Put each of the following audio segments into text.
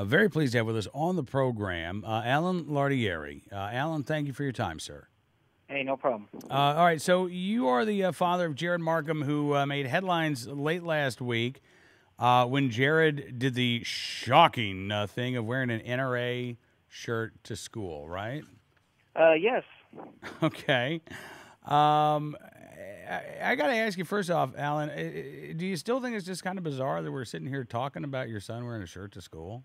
Very pleased to have with us on the program Alan Lardieri. Alan, thank you for your time, sir. Hey, no problem. All right, so you are the father of Jared Markham, who made headlines late last week when Jared did the shocking thing of wearing an NRA shirt to school, right? Yes. Okay. I got to ask you first off, Alan, do you still think it's just kind of bizarre that we're sitting here talking about your son wearing a shirt to school?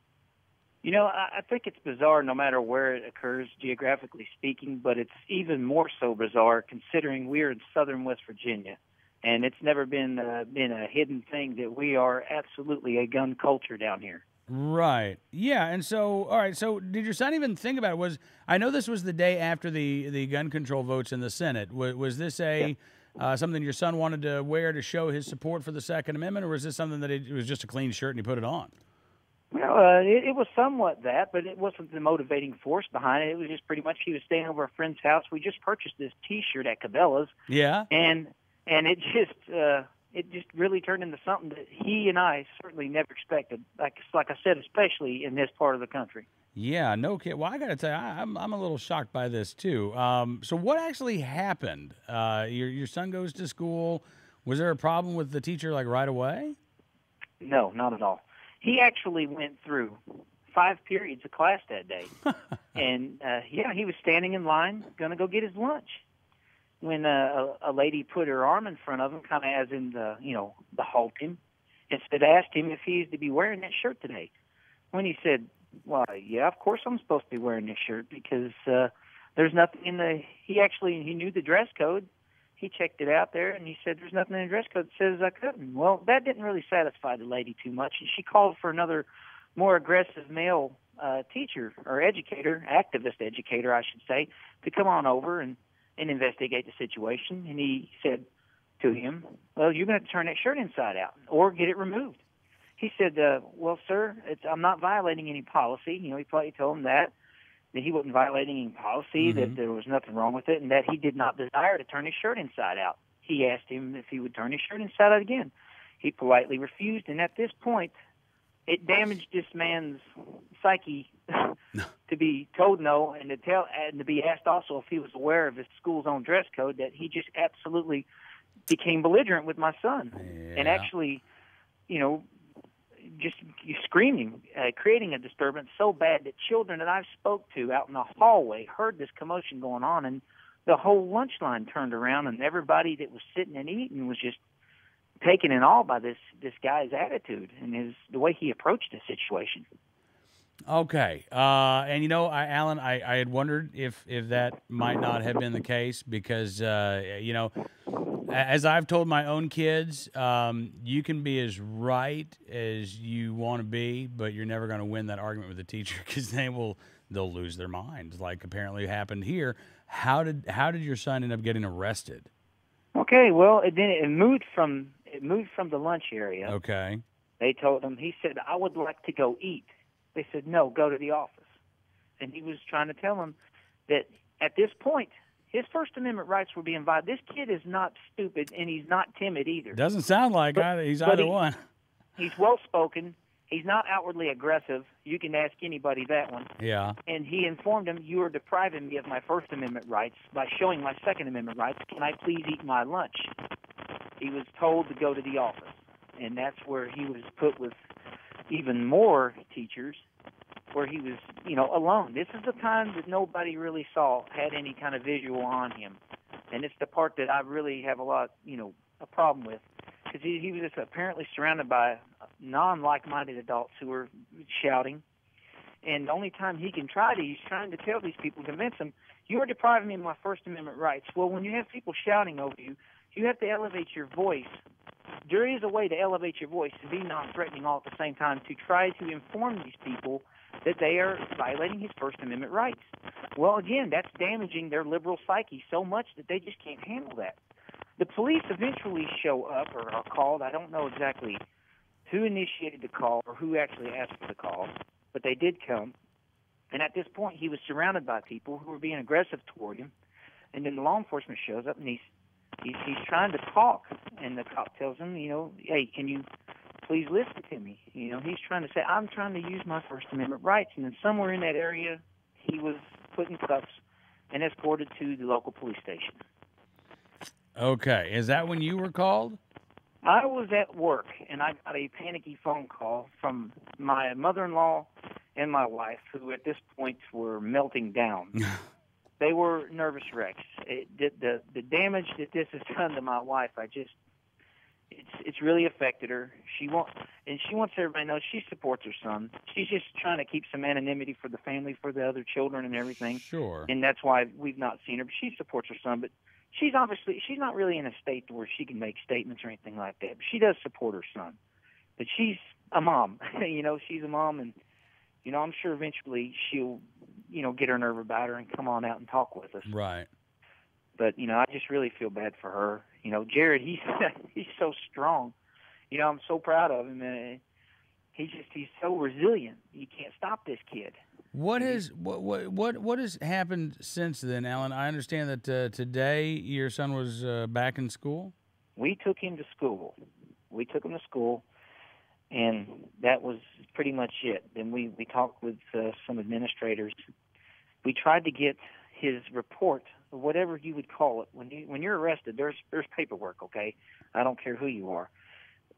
You know, I think it's bizarre no matter where it occurs, geographically speaking, but it's even more so bizarre considering we're in southern West Virginia, and it's never been a hidden thing that we are absolutely a gun culture down here. Right. Yeah. And so, all right. So, did your son even think about it? I know this was the day after the gun control votes in the Senate. Was this something your son wanted to wear to show his support for the Second Amendment, or was this something that it was just a clean shirt and he put it on? Well, it was somewhat that, but it wasn't the motivating force behind it. It was just pretty much he was staying over a friend's house. We just purchased this T-shirt at Cabela's. Yeah. And it just really turned into something that he and I certainly never expected. Like I said, especially in this part of the country. Yeah, no kid. Well, I got to tell you, I'm a little shocked by this too. So what actually happened? Your son goes to school. Was there a problem with the teacher like right away? No, not at all. He actually went through 5 periods of class that day, and he was standing in line, gonna go get his lunch, when a lady put her arm in front of him, kind of as in the halt him, and asked him if he's to be wearing that shirt today. When he said, "Well, yeah, of course I'm supposed to be wearing this shirt because there's nothing in the." He knew the dress code. He checked it out there, and he said, "There's nothing in the dress code that says I couldn't." Well, that didn't really satisfy the lady too much, and she called for another, more aggressive male teacher or educator, activist educator, I should say, to come on over and investigate the situation. And he said to him, "Well, you're going to turn that shirt inside out or get it removed." He said, "Well, sir, I'm not violating any policy." He probably told him that he wasn't violating any policy, that there was nothing wrong with it, and that he did not desire to turn his shirt inside out. He asked him if he would turn his shirt inside out again. He politely refused, and at this point, it damaged this man's psyche to be told no, and to be asked also if he was aware of his school's own dress code, that he just absolutely became belligerent with my son. Yeah. And actually, just screaming, creating a disturbance so bad that children that I've spoke to out in the hallway heard this commotion going on, and the whole lunch line turned around, and everybody that was sitting and eating was just taken in awe by this guy's attitude and the way he approached the situation. Okay. And Alan, I had wondered if that might not have been the case because, as I've told my own kids, you can be as right as you want to be, but you're never going to win that argument with the teacher because they'll lose their minds, like apparently happened here. How did your son end up getting arrested? Okay, well, it moved from the lunch area. Okay. They told him, he said, "I would like to go eat." They said, "No, go to the office." And he was trying to tell them that at this point, his First Amendment rights were being violated. This kid is not stupid, and he's not timid either. Doesn't sound like he's either one. He's well-spoken. He's not outwardly aggressive. You can ask anybody that one. Yeah. And he informed him, "You are depriving me of my First Amendment rights by showing my Second Amendment rights. Can I please eat my lunch?" He was told to go to the office, and that's where he was put with even more teachers, where he was, alone. This is the time that nobody really had any kind of visual on him. And it's the part that I really have a problem with. Because he was just apparently surrounded by non-like-minded adults who were shouting. And the only time he's trying to tell these people, convince them, "You are depriving me of my First Amendment rights." Well, when you have people shouting over you, you have to elevate your voice. There is a way to elevate your voice and be non-threatening all at the same time to try to inform these people that they are violating his First Amendment rights. Well, again, that's damaging their liberal psyche so much that they just can't handle that. The police eventually show up or are called. I don't know exactly who initiated the call or who actually asked for the call, but they did come. And at this point, he was surrounded by people who were being aggressive toward him. And then the law enforcement shows up, and he's trying to talk, and the cop tells him, "Hey, can you please listen to me. You know, he's trying to say, I'm trying to use my First Amendment rights. And then somewhere in that area, he was put in cuffs and escorted to the local police station. Okay. Is that when you were called? I was at work, and I got a panicky phone call from my mother-in-law and my wife, who at this point were melting down. They were nervous wrecks. The damage that this has done to my wife, it's really affected her. She wants everybody to know she supports her son. She's just trying to keep some anonymity for the family, for the other children and everything. Sure. And that's why we've not seen her. But she supports her son. But she's not really in a state where she can make statements or anything like that. But she does support her son. But she's a mom. You know, she's a mom, and you know, I'm sure eventually she'll, you know, get her nerve about her and come on out and talk with us. Right. But, you know, I just really feel bad for her. You know, Jared, he's so strong. You know, I'm so proud of him. And he's so resilient. You can't stop this kid. What has happened since then, Alan? I understand that today your son was back in school. We took him to school. And that was pretty much it. Then we talked with some administrators. We tried to get his report, whatever you would call it. When you're arrested, there's paperwork, okay? I don't care who you are.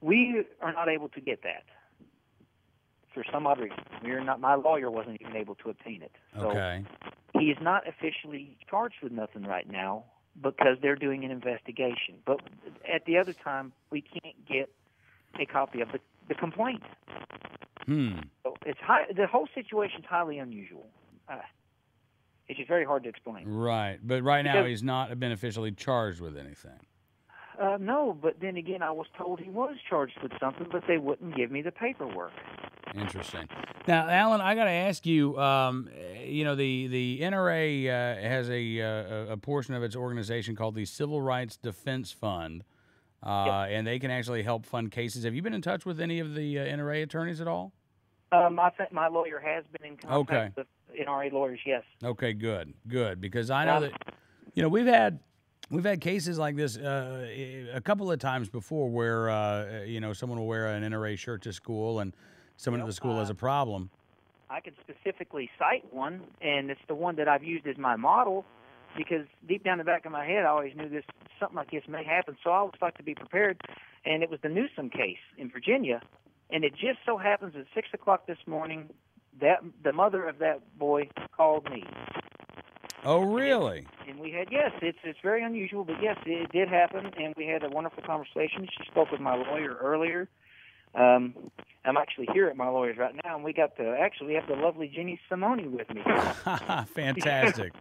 We are not able to get that for some odd reason. My lawyer wasn't even able to obtain it. So okay. He is not officially charged with nothing right now because they're doing an investigation. But at the other time, we can't get a copy of the complaint. So the whole situation is highly unusual. It's just very hard to explain. Right, but right now he's not been officially charged with anything. No, but then again, I was told he was charged with something, but they wouldn't give me the paperwork. Interesting. Now, Alan, I got to ask you. You know, the NRA has a portion of its organization called the Civil Rights Defense Fund. Yep. And they can actually help fund cases. Have you been in touch with any of the NRA attorneys at all? I think my lawyer has been in contact with NRA lawyers, yes. Okay, good, because I know that, you know, we've had cases like this a couple of times before where, you know, someone will wear an NRA shirt to school and someone at the school has a problem. I could specifically cite one, and it's the one that I've used as my model, because deep down the back of my head, I always knew something like this may happen, so I always like to be prepared. And it was the Newsom case in Virginia, and it just so happens at 6 o'clock this morning that the mother of that boy called me. Oh, really? And we had, yes, it's very unusual, but yes, it did happen, and we had a wonderful conversation. She spoke with my lawyer earlier. I'm actually here at my lawyer's right now, and we have the lovely Jenny Simone with me. Fantastic.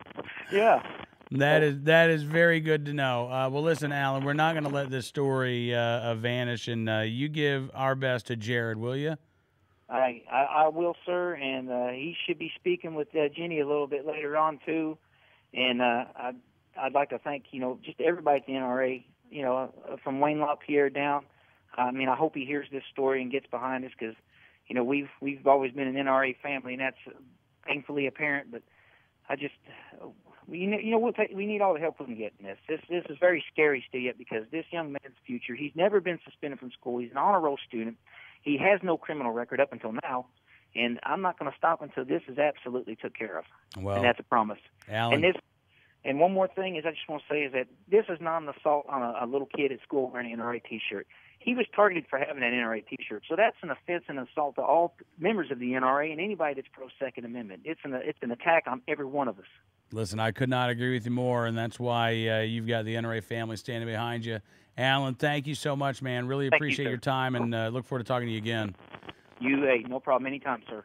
Yeah. That is very good to know. Well, listen, Alan, we're not going to let this story vanish, and you give our best to Jared, will you? I will, sir, and he should be speaking with Jenny a little bit later on too. And I'd like to thank, you know, just everybody at the NRA, you know, from Wayne LaPierre down. I mean, I hope he hears this story and gets behind us, because, you know, we've always been an NRA family, and that's thankfully apparent. But we need all the help we can get in this. This is very scary, Steve, because this young man's future, he's never been suspended from school. He's an honor roll student. He has no criminal record up until now, and I'm not going to stop until this is absolutely took care of. Well, and that's a promise. Alan. And one more thing is I just want to say is that this is not an assault on a little kid at school wearing an NRA T-shirt. He was targeted for having an NRA T-shirt, so that's an offense and an assault to all members of the NRA and anybody that's pro-Second Amendment. It's an attack on every one of us. Listen, I could not agree with you more, and that's why you've got the NRA family standing behind you. Alan, thank you so much, man. Really appreciate your time, and look forward to talking to you again. No problem. Anytime, sir.